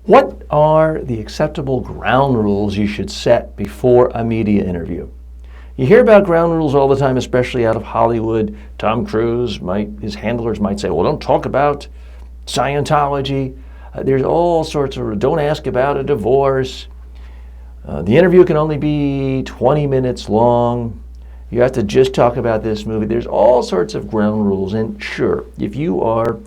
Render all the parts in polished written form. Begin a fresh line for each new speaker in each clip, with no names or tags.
What are the acceptable ground rules you should set before a media interview? You hear about ground rules all the time, especially out of Hollywood. Tom Cruise, his handlers might say, well, don't talk about Scientology. There's all sorts of, don't ask about a divorce. The interview can only be 20 minutes long. You have to just talk about this movie. There's all sorts of ground rules. And sure, if you are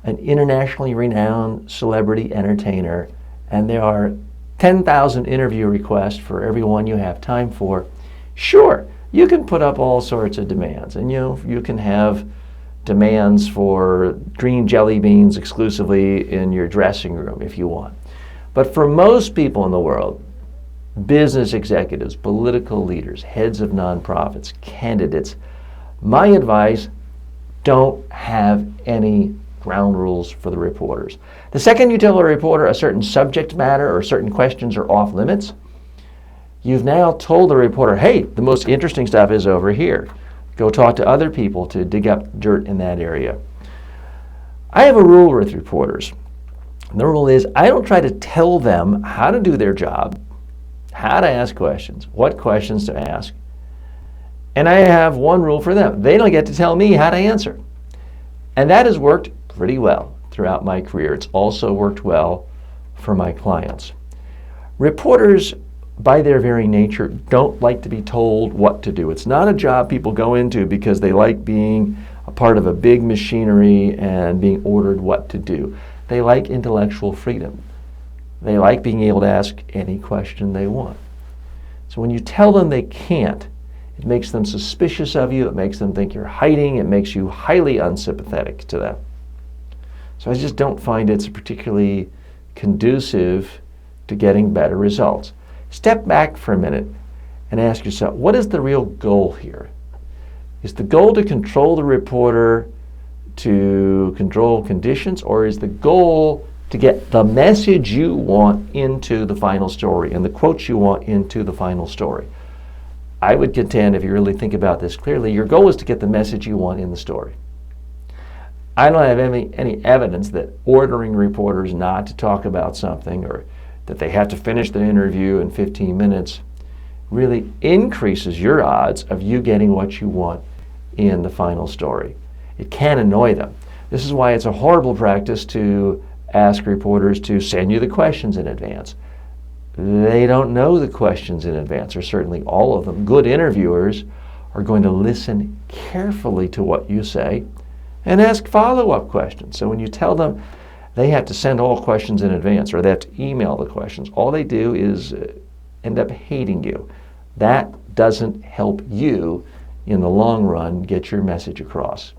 an internationally renowned celebrity entertainer and there are 10,000 interview requests for every one you have time for, sure, you can put up all sorts of demands. And you can have demands for green jelly beans exclusively in your dressing room if you want. But for most people in the world, business executives, political leaders, heads of nonprofits, candidates, my advice, don't have any ground rules for the reporters. The second you tell a reporter a certain subject matter or certain questions are off limits, you've now told the reporter, hey, the most interesting stuff is over here. Go talk to other people to dig up dirt in that area. I have a rule with reporters. The rule is I don't try to tell them how to do their job, how to ask questions, what questions to ask. And I have one rule for them. They don't get to tell me how to answer. And that has worked pretty well throughout my career. It's also worked well for my clients. Reporters, by their very nature, don't like to be told what to do. It's not a job people go into because they like being a part of a big machinery and being ordered what to do. They like intellectual freedom. They like being able to ask any question they want. So when you tell them they can't, it makes them suspicious of you. It makes them think you're hiding. It makes you highly unsympathetic to them. So I just don't find it's particularly conducive to getting better results. Step back for a minute and ask yourself, what is the real goal here? Is the goal to control the reporter, to control conditions, or is the goal to get the message you want into the final story and the quotes you want into the final story? I would contend, if you really think about this clearly, your goal is to get the message you want in the story. I don't have any evidence that ordering reporters not to talk about something or that they have to finish the interview in 15 minutes really increases your odds of you getting what you want in the final story. It can annoy them. This is why it's a horrible practice to ask reporters to send you the questions in advance. They don't know the questions in advance, or certainly all of them. Good interviewers are going to listen carefully to what you say and ask follow-up questions. So when you tell them they have to send all questions in advance or they have to email the questions, all they do is end up hating you. That doesn't help you in the long run get your message across.